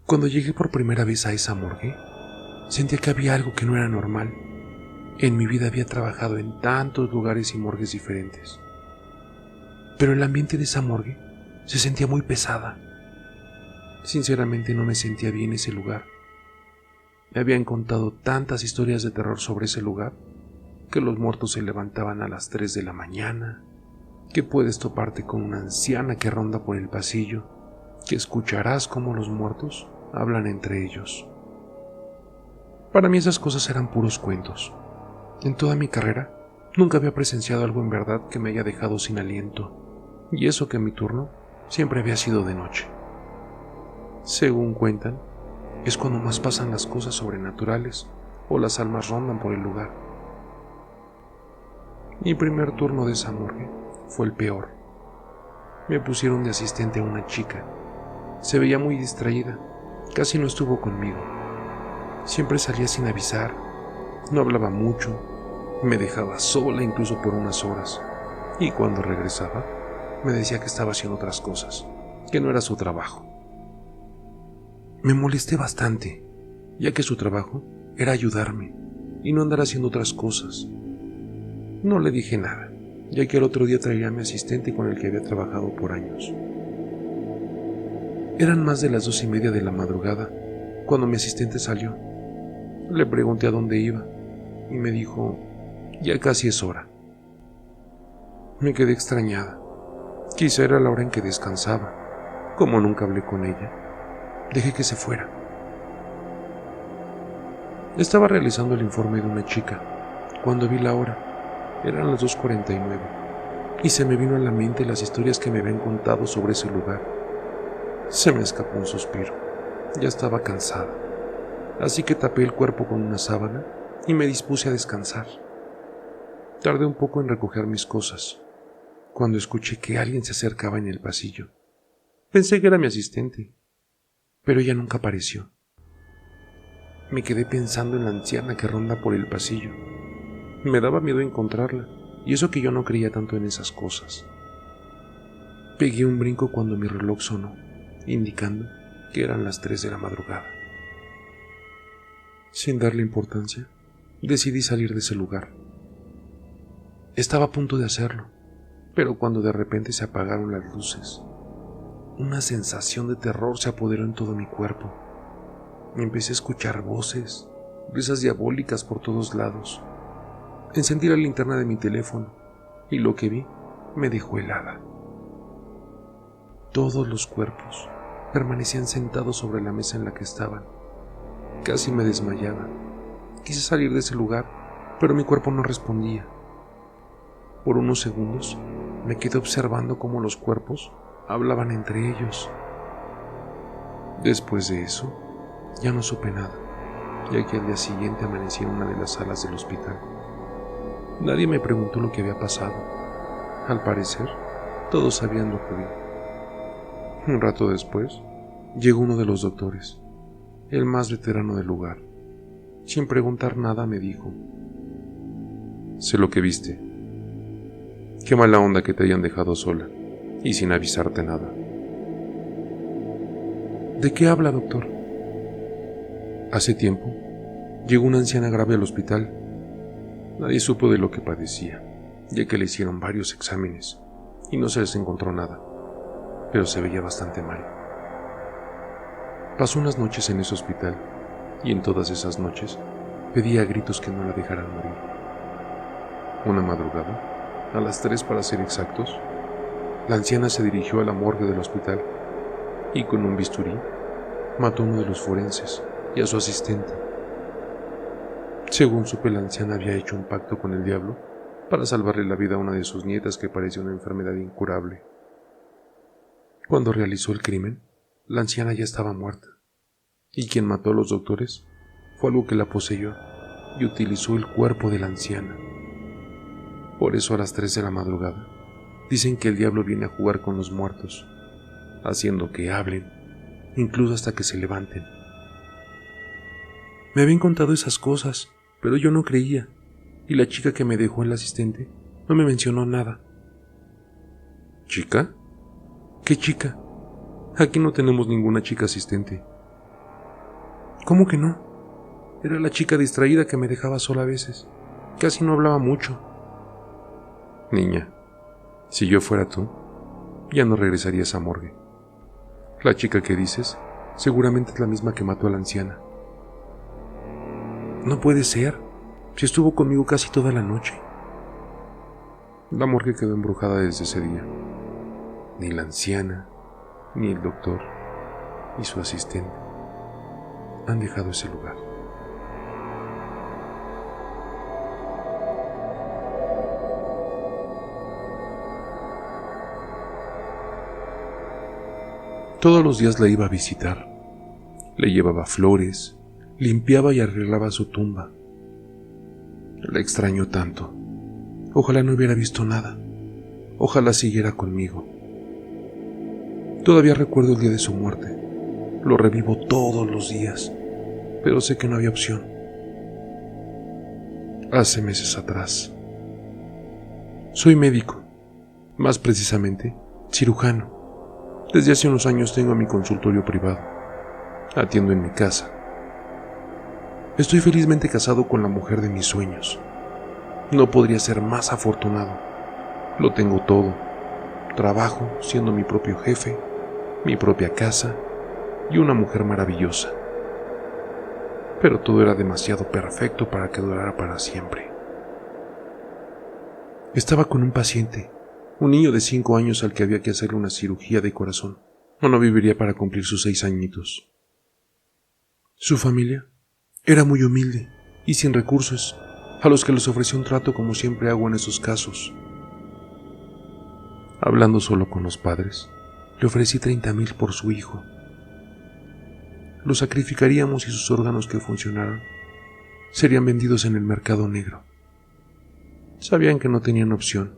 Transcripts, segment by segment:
Cuando llegué por primera vez a esa morgue, sentía que había algo que no era normal. En mi vida había trabajado en tantos lugares y morgues diferentes, pero el ambiente de esa morgue se sentía muy pesada. Sinceramente no me sentía bien ese lugar. Me habían contado tantas historias de terror sobre ese lugar, que los muertos se levantaban a las 3 de la mañana, que puedes toparte con una anciana que ronda por el pasillo, que escucharás cómo los muertos hablan entre ellos. Para mí esas cosas eran puros cuentos. En toda mi carrera nunca había presenciado algo en verdad que me haya dejado sin aliento, y eso que mi turno siempre había sido de noche. Según cuentan, es cuando más pasan las cosas sobrenaturales o las almas rondan por el lugar. Mi primer turno de esa morgue fue el peor. Me pusieron de asistente a una chica. Se veía muy distraída, casi no estuvo conmigo. Siempre salía sin avisar, no hablaba mucho, me dejaba sola incluso por unas horas, y cuando regresaba me decía que estaba haciendo otras cosas, que no era su trabajo. Me molesté bastante, ya que su trabajo era ayudarme y no andar haciendo otras cosas. No le dije nada, ya que al otro día traería a mi asistente con el que había trabajado por años. Eran más de las 2:30 de la madrugada cuando mi asistente salió. Le pregunté a dónde iba y me dijo, ya casi es hora. Me quedé extrañada. Quizá era la hora en que descansaba. Como nunca hablé con ella, dejé que se fuera. Estaba realizando el informe de una chica cuando vi la hora. Eran las 2:49 y se me vino a la mente las historias que me habían contado sobre ese lugar. Se me escapó un suspiro. Ya estaba cansada, así que tapé el cuerpo con una sábana y me dispuse a descansar. Tardé un poco en recoger mis cosas, cuando escuché que alguien se acercaba en el pasillo. Pensé que era mi asistente, pero ella nunca apareció. Me quedé pensando en la anciana que ronda por el pasillo. Me daba miedo encontrarla, y eso que yo no creía tanto en esas cosas. Pegué un brinco cuando mi reloj sonó, indicando que eran las 3 de la madrugada. Sin darle importancia, decidí salir de ese lugar. Estaba a punto de hacerlo, pero cuando de repente se apagaron las luces, una sensación de terror se apoderó en todo mi cuerpo. Empecé a escuchar voces, risas diabólicas por todos lados. Encendí la linterna de mi teléfono y lo que vi me dejó helada. Todos los cuerpos permanecían sentados sobre la mesa en la que estaban. Casi me desmayaba. Quise salir de ese lugar, pero mi cuerpo no respondía. Por unos segundos me quedé observando cómo los cuerpos hablaban entre ellos. Después de eso, ya no supe nada, ya que al día siguiente amanecí en una de las salas del hospital. Nadie me preguntó lo que había pasado. Al parecer, todos sabían lo que vi. Un rato después, llegó uno de los doctores, el más veterano del lugar. Sin preguntar nada me dijo: sé lo que viste. Qué mala onda que te hayan dejado sola y sin avisarte nada. ¿De qué habla, doctor? Hace tiempo llegó una anciana grave al hospital. Nadie supo de lo que padecía, ya que le hicieron varios exámenes y no se les encontró nada, pero se veía bastante mal. Pasó unas noches en ese hospital y en todas esas noches pedía a gritos que no la dejaran morir. Una madrugada, a las 3 para ser exactos, la anciana se dirigió a la morgue del hospital y con un bisturí mató a uno de los forenses y a su asistente. Según supe, la anciana había hecho un pacto con el diablo para salvarle la vida a una de sus nietas que padecía una enfermedad incurable. Cuando realizó el crimen, la anciana ya estaba muerta, y quien mató a los doctores fue algo que la poseyó y utilizó el cuerpo de la anciana. Por eso a las 3 de la madrugada dicen que el diablo viene a jugar con los muertos, haciendo que hablen, incluso hasta que se levanten. Me habían contado esas cosas, pero yo no creía, y la chica que me dejó el asistente no me mencionó nada. ¿Chica? ¿Qué chica? Aquí no tenemos ninguna chica asistente. ¿Cómo que no? Era la chica distraída que me dejaba sola a veces. Casi no hablaba mucho. Niña, si yo fuera tú, ya no regresaría a esa morgue. La chica que dices seguramente es la misma que mató a la anciana. No puede ser, si estuvo conmigo casi toda la noche. La morgue quedó embrujada desde ese día. Ni la anciana, ni el doctor, y su asistente han dejado ese lugar. Todos los días la iba a visitar. Le llevaba flores, limpiaba y arreglaba su tumba. La extraño tanto. Ojalá no hubiera visto nada. Ojalá siguiera conmigo. Todavía recuerdo el día de su muerte. Lo revivo todos los días, pero sé que no había opción. Hace meses atrás. Soy médico, más precisamente, cirujano. Desde hace unos años tengo mi consultorio privado. Atiendo en mi casa. Estoy felizmente casado con la mujer de mis sueños. No podría ser más afortunado. Lo tengo todo. Trabajo siendo mi propio jefe, mi propia casa y una mujer maravillosa. Pero todo era demasiado perfecto para que durara para siempre. Estaba con un paciente, un niño de 5 años al que había que hacerle una cirugía de corazón, o no viviría para cumplir sus 6 añitos. Su familia era muy humilde y sin recursos, a los que les ofrecí un trato como siempre hago en esos casos. Hablando solo con los padres, le ofrecí 30,000 por su hijo. Lo sacrificaríamos y sus órganos que funcionaran serían vendidos en el mercado negro. Sabían que no tenían opción.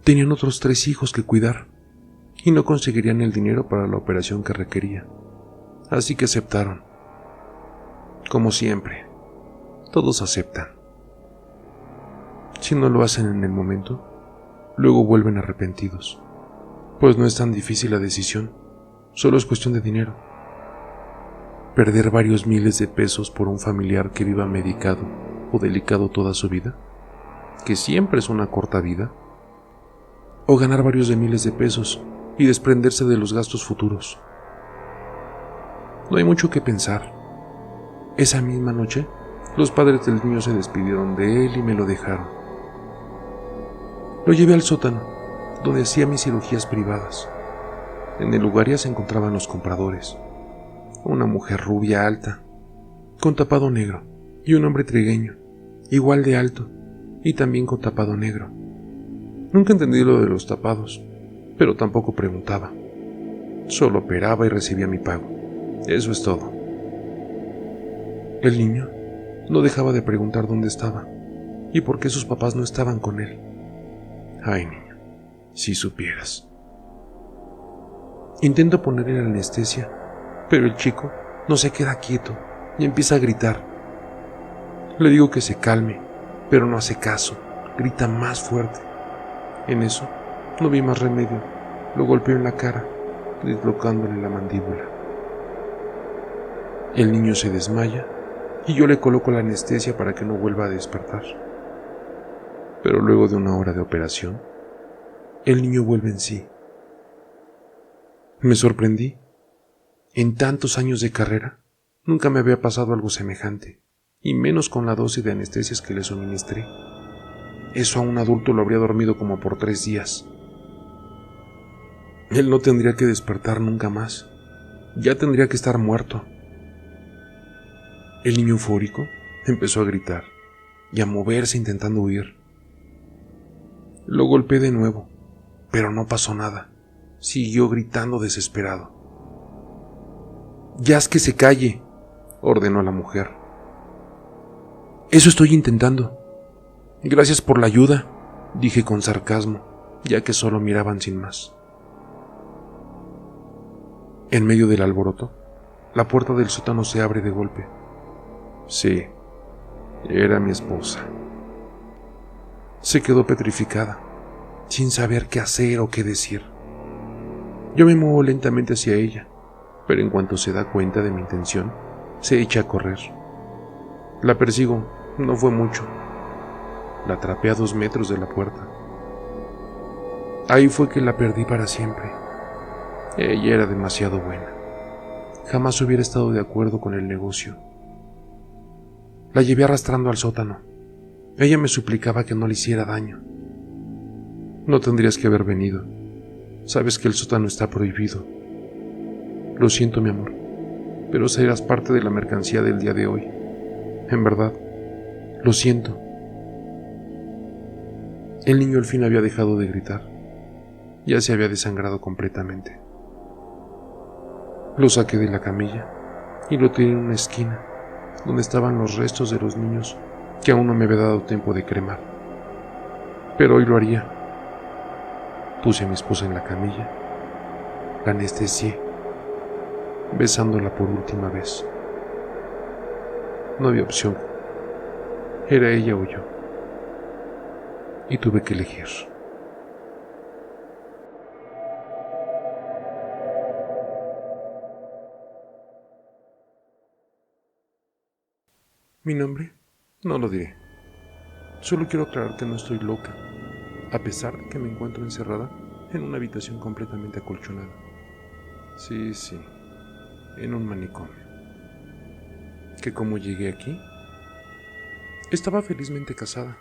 Tenían otros 3 hijos que cuidar y no conseguirían el dinero para la operación que requería. Así que aceptaron. Como siempre, todos aceptan. Si no lo hacen en el momento, luego vuelven arrepentidos. Pues no es tan difícil la decisión, solo es cuestión de dinero. Perder varios miles de pesos por un familiar que viva medicado o delicado toda su vida, que siempre es una corta vida, o ganar varios de miles de pesos y desprenderse de los gastos futuros. No hay mucho que pensar. Esa misma noche, los padres del niño se despidieron de él y me lo dejaron. Lo llevé al sótano, donde hacía mis cirugías privadas. En el lugar ya se encontraban los compradores. Una mujer rubia alta, con tapado negro, y un hombre trigueño, igual de alto, y también con tapado negro. Nunca entendí lo de los tapados, pero tampoco preguntaba. Solo operaba y recibía mi pago. Eso es todo. El niño no dejaba de preguntar dónde estaba y por qué sus papás no estaban con él. Ay, niño, si supieras. Intento ponerle la anestesia, pero el chico no se queda quieto y empieza a gritar. Le digo que se calme, pero no hace caso, grita más fuerte. En eso, no vi más remedio, lo golpeó en la cara, dislocándole la mandíbula. El niño se desmaya y yo le coloco la anestesia para que no vuelva a despertar. Pero luego de 1 hora de operación, el niño vuelve en sí. Me sorprendí. En tantos años de carrera, nunca me había pasado algo semejante, y menos con la dosis de anestesias que le suministré. Eso a un adulto lo habría dormido como por 3 días. Él no tendría que despertar nunca más. Ya tendría que estar muerto. El niño eufórico empezó a gritar y a moverse intentando huir. Lo golpeé de nuevo, pero no pasó nada. Siguió gritando desesperado. «¡Ya es que se calle!», ordenó la mujer. «Eso estoy intentando». «Gracias por la ayuda», dije con sarcasmo, ya que solo miraban sin más. En medio del alboroto, la puerta del sótano se abre de golpe. Sí, era mi esposa. Se quedó petrificada, sin saber qué hacer o qué decir. Yo me muevo lentamente hacia ella, pero en cuanto se da cuenta de mi intención, Se echa a correr. La persigo, no fue mucho. La atrapé a 2 metros de la puerta. Ahí fue que la perdí para siempre. Ella era demasiado buena. Jamás hubiera estado de acuerdo con el negocio. La llevé arrastrando al sótano. Ella me suplicaba que no le hiciera daño. No tendrías que haber venido. Sabes que el sótano está prohibido. Lo siento, mi amor, pero serás parte de la mercancía del día de hoy. En verdad, lo siento. El niño al fin había dejado de gritar. Ya se había desangrado completamente. Lo saqué de la camilla y lo tiré en una esquina, donde estaban los restos de los niños que aún no me había dado tiempo de cremar. Pero hoy lo haría. Puse a mi esposa en la camilla, la anestesié, besándola por última vez. No había opción. Era ella o yo. Y tuve que elegir. ¿Mi nombre? No lo diré. Solo quiero aclarar que no estoy loca, a pesar de que me encuentro encerrada en una habitación completamente acolchonada. Sí, en un manicomio. ¿Que cómo llegué aquí? Estaba felizmente casada.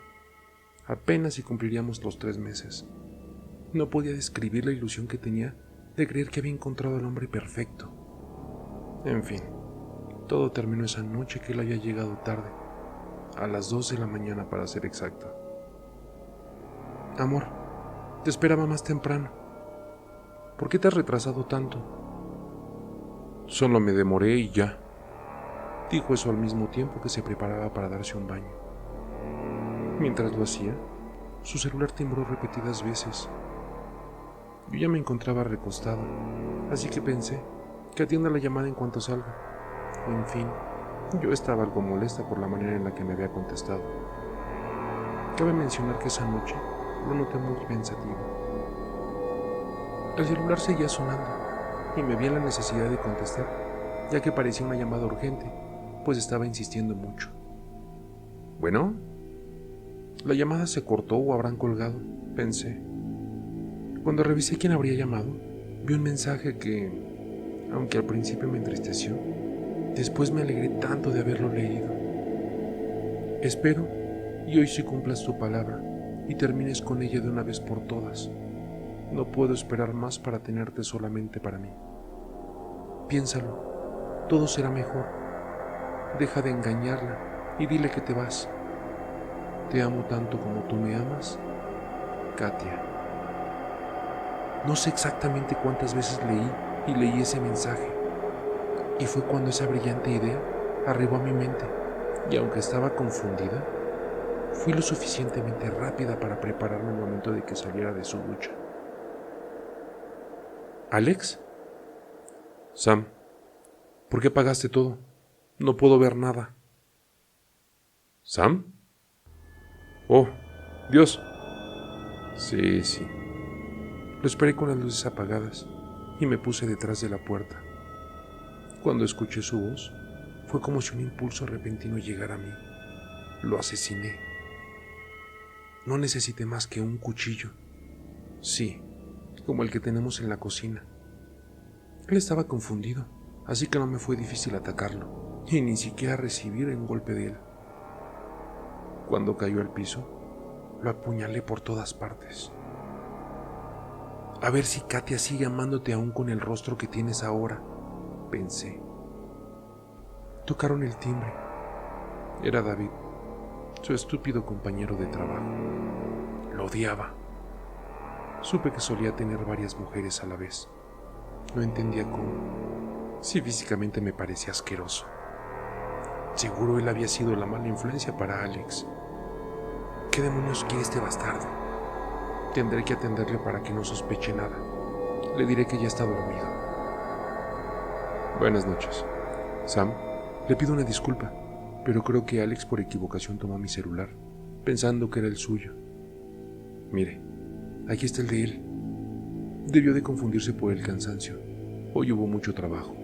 Apenas si cumpliríamos los 3 meses. No podía describir la ilusión que tenía de creer que había encontrado al hombre perfecto. En fin, todo terminó esa noche que él había llegado tarde, a las 2 de la mañana para ser exacto. Amor, te esperaba más temprano. ¿Por qué te has retrasado tanto? Solo me demoré y ya. Dijo eso al mismo tiempo que se preparaba para darse un baño. Mientras lo hacía, su celular timbró repetidas veces. Yo ya me encontraba recostado, así que pensé que atienda la llamada en cuanto salga. En fin, yo estaba algo molesta por la manera en la que me había contestado. Cabe mencionar que esa noche lo noté muy pensativo. El celular seguía sonando y me vi en la necesidad de contestar, ya que parecía una llamada urgente, pues estaba insistiendo mucho. ¿Bueno? La llamada se cortó o habrán colgado, pensé. Cuando revisé quién habría llamado, vi un mensaje que, aunque al principio me entristeció, después me alegré tanto de haberlo leído. Espero y hoy sí cumplas tu palabra y termines con ella de una vez por todas. No puedo esperar más para tenerte solamente para mí. Piénsalo, todo será mejor. Deja de engañarla y dile que te vas. Te amo tanto como tú me amas, Katia. No sé exactamente cuántas veces leí ese mensaje, y fue cuando esa brillante idea arribó a mi mente, y aunque estaba confundida, fui lo suficientemente rápida para prepararme al momento de que saliera de su ducha. ¿Alex? Sam, ¿por qué apagaste todo? No puedo ver nada. ¿Sam? Oh, Dios. Sí. Lo esperé con las luces apagadas y me puse detrás de la puerta. Cuando escuché su voz, fue como si un impulso repentino llegara a mí. Lo asesiné. No necesité más que un cuchillo. Sí, como el que tenemos en la cocina. Él estaba confundido, así que no me fue difícil atacarlo, y ni siquiera recibir un golpe de él. Cuando cayó al piso, lo apuñalé por todas partes. A ver si Katia sigue amándote aún con el rostro que tienes ahora, pensé. Tocaron el timbre. Era David, su estúpido compañero de trabajo. Lo odiaba. Supe que solía tener varias mujeres a la vez. No entendía cómo, si físicamente me parecía asqueroso. Seguro él había sido la mala influencia para Alex. ¿Qué demonios quiere este bastardo? Tendré que atenderle para que no sospeche nada. Le diré que ya está dormido. Buenas noches. Sam, le pido una disculpa, pero creo que Alex por equivocación tomó mi celular, pensando que era el suyo. Mire, aquí está el de él. Debió de confundirse por el cansancio. Hoy hubo mucho trabajo.